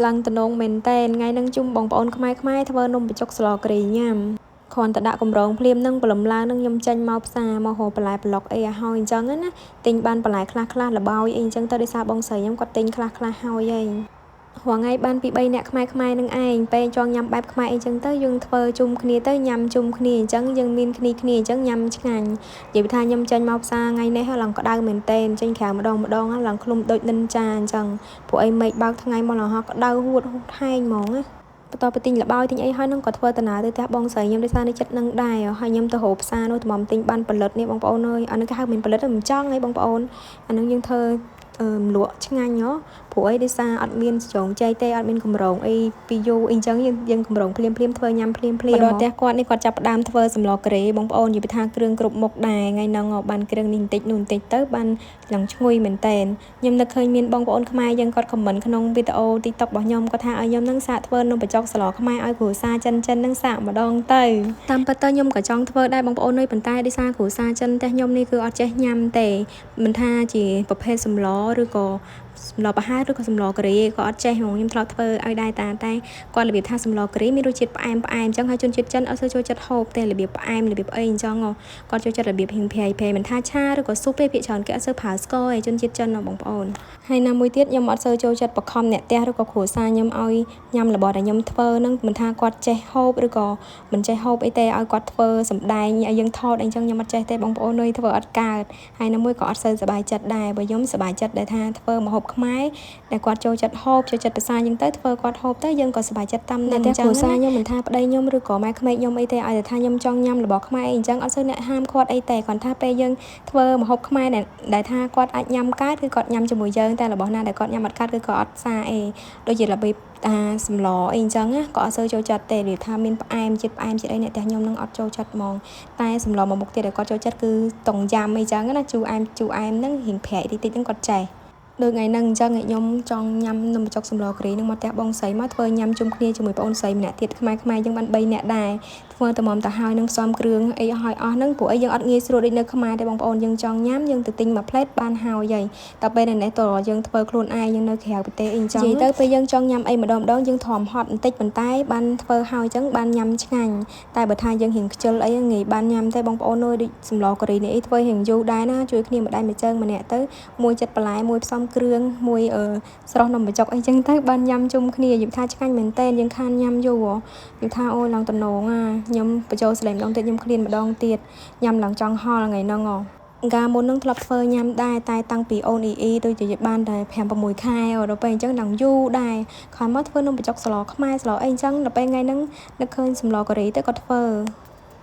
ឡើងតំណងមែនតែនថ្ងៃនឹងជុំបងប្អូនខ្មែរធ្វើនំបញ្ចុកស្លការីញ៉ាំគ្រាន់តែដាក់កម្រងភ្លាមនឹងព្រលឹមឡើងនឹងខ្ញុំចេញមកផ្សារមកហៅបន្លែប្លុកអីឲ្យហើយអញ្ចឹងណាទិញបានបន្លែខ្លះលបោយអីអញ្ចឹងទៅដោយសារបងស្រីខ្ញុំគាត់ទិញខ្លះហើយហីហងៃបានពី3នាក់ខ្មែរនឹងឯងពេលចង់ញ៉ាំបែបខ្មែរអីចឹងទៅយើងធ្វើជុំគ្នាទៅញ៉ាំជុំគ្នាអញ្ចឹងយើងមានគ្នាអញ្ចឹងញ៉ាំឆ្ងាញ់និយាយថាខ្ញុំចេញមកផ្សារថ្ងៃនេះឡើងក្តៅមែនតេចេញក្រៅម្ដងឡើងឃ្លុំដូចនិនចាអញ្ចឹងពួកអីមេឃបើកថ្ងៃមកឡើងក្តៅហួតហែងហ្មងណាបន្ទាប់ពីទិញលបោយទិញអីហើយនឹងក៏ធ្វើដំណើរទៅផ្ទះបងស្រីខ្ញុំដោយសារនៅចិត្តនឹងដែរហើយខ្ញុំទៅរកផ្សារនោះតម្រាំទិញបានផលិតនេះបងប្អូនអើយអានឹងគេហៅមានផលិតមិនចង់ហីបងប្អូនអានឹងយើងធ្វើលក់ឆ្ងាញ់ហ៎ព្រោះអីដោយសារអត់មានចងចៃទេអត់មានកម្រងអីពីយូរអីចឹងយើងកម្រងភ្លាមធ្វើញ៉ាំភ្លាមមកដល់ផ្ទះគាត់នេះគាត់ចាប់ផ្ដើមធ្វើសម្លការ៉េបងប្អូននិយាយថាគ្រឿងគ្រប់មុខដែរថ្ងៃហ្នឹងបានគ្រឿងនេះបន្តិចនោះបន្តិចទៅបានឡើងឈ្ងុយមែនតែនខ្ញុំនឹកឃើញមានបងប្អូនខ្មែរយើងគាត់ខមមិនក្នុងវីដេអូ TikTok របស់ខ្ញុំគាត់ថាឲ្យខ្ញុំនឹងសាកធ្វើនំបញ្ចុកស្លខ្មែរឲ្យគ្រួសារចិននឹងសាកម្ដងទៅតាមពិតទៅខ្ញុំក៏ចង់ធ្វើដែរបងប្អូនអើយប៉ុន្តែដោយសារគ្រួសារចិនតែខ្ញុំនេះគឺអត់ចេះញ៉ាំទេមិនថាជាប្រភេទសម្លឬក៏សម្លប្រហើរឬក៏សម្លការីក៏អត់ចេះហ្មងខ្ញុំធ្លាប់ធ្វើឲ្យដែរតែគាត់របៀបថាសម្លការីមានរសជាតិផ្អែមអញ្ចឹងហើយជនជាតិចិនអត់សូវចូលចិត្តហូបទេរបៀបផ្អែមរបៀបអីអញ្ចឹងគាត់ចូលចិត្តរបៀបហៀងភ័យមិនថាឆាឬក៏ស៊ុបទេភាគច្រើនគេអត់សូវប្រើស្ករឯជនជាតិចិនបងប្អូនហើយណាមួយទៀតខ្ញុំអត់សូវចូលចិត្តបខំអ្នកផ្ទះឬក៏គ្រួសារខ្ញុំឲ្យញ៉ាំរបស់ដែលខ្ញុំធ្វើនឹងមិនថាគាត់ចេះហូបឬក៏មិនចេះហូបអីទេឲ្យគាត់ធ្វើសម្ដែងឲ្យយើងថតអីចឹងខ្ញុំអត់ចេះទេបងប្អូនអើយធ្វើអត់កើតហើយណាមួយក៏អត់សូវសប្បាយចិត្តដែរបើខ្ញុំសប្បាយចិត្តដែលថាធ្វើម្ហូបខ្មែរដែលគាត់ចូលចិត្តហូបចូលចិត្តភាសាយើងទៅធ្វើគាត់ហូបទៅយើងក៏សប្បាយចិត្តតាមនឹងអញ្ចឹងគ្រួសារខ្ញុំមិនថាប្តីខ្ញុំឬក៏ម៉ែក្មេកខ្ញុំអីទេឲ្យតែថាខ្ញុំចង់ញ៉ាំរបស់ខ្មែរអីអញ្ចឹងអត់សូវអ្នកហាមគាត់អីទេគាត់ថាពេលយើងធ្វើម្ហូបខ្មែរដែលថាគាត់អាចញ៉ាំកើតគឺគាត់ញ៉ាំជាមួយយើងតែរបស់ណាដែលគាត់ញ៉ាំអត់កើតគឺគាត់អត់សារអីដូចជារបៀបសម្លអីអញ្ចឹងក៏អត់សូវចូលចិត្តទេនិយាយថាមានផ្អែមជាតិអីអ្នកផ្ទះខ្ញុំនឹងអត់ចូលចិត្តហ្មងតែសម្លមួយមុខទៀតដែលគាត់ចូលចិត្តគឺតុងយ៉ាំអីចឹងណាជូរអែមហ្នឹងរៀងប្រៃតិចហ្នឹងគាត់ចេះដូចថ្ងៃហ្នឹងអញ្ចឹងខ្ញុំចង់ញ៉ាំនំបញ្ចុកសម្លការីនឹងមកផ្ទះបងស្រីមកធ្វើញ៉ាំជុំគ្នាជាមួយបងអូនស្រីម្នាក់ទៀតខ្មែរយើងបាន3នាក់ដែរធ្វើតែមកទៅហើយនឹងផ្សំគ្រឿងអីឲ្យអស់ហ្នឹងព្រោះអីយើងអត់ងាយស្រួលដូចនៅខ្មែរទេបងប្អូនយើងចង់ញ៉ាំយើងទៅទិញមួយផ្លេតបានហើយតែពេលនេះតើយើងធ្វើខ្លួនឯងយើងនៅក្រៅប្រទេសអីអញ្ចឹងនិយាយទៅពេលយើងចង់ញ៉ាំអីម្ដងយើងធំហត់បន្តិចប៉ុន្តែបានធ្វើហើយអញ្ចឹងបានញ៉ាំឆ្ងាញ់តែបើថាយើងរៀងខ្ជិលអីងាយបានញ៉ាំទេបងប្អូនអើយដូចសម្លការីនេះអីធ្វើរៀងយូរដែរណាជួយគ្នាម្ដាយម្ជើងម្នាក់ទៅមួយចិត្តបន្លែមួយផ្សំគ្រឿងមួយស្រស់នំបញ្ចុកអីចឹងទៅបានញ៉ាំជុំគ្នានិយាយថាឆ្ងាញ់មែនតើយើងខានញ៉ាំយូរនិយាយថាអូយឡើងតំណងខ្ញុំបញ្ចូលសលេងម្ដងទៀតខ្ញុំឃ្លានម្ដងទៀតញ៉ាំឡើងចង់ហល់ថ្ងៃហ្នឹងកាលមុននឹងធ្លាប់ធ្វើញ៉ាំដែរតែតាំងពីអូនដូចជាបានតែ5 6ខែដល់ពេលអញ្ចឹងដល់យូរដែរខំមកធ្វើនំបញ្ចុកស្លខ្មែរស្លអីអញ្ចឹងដល់ពេលថ្ងៃហ្នឹងនឹកឃើញសម្លការីទៅក៏ធ្វើ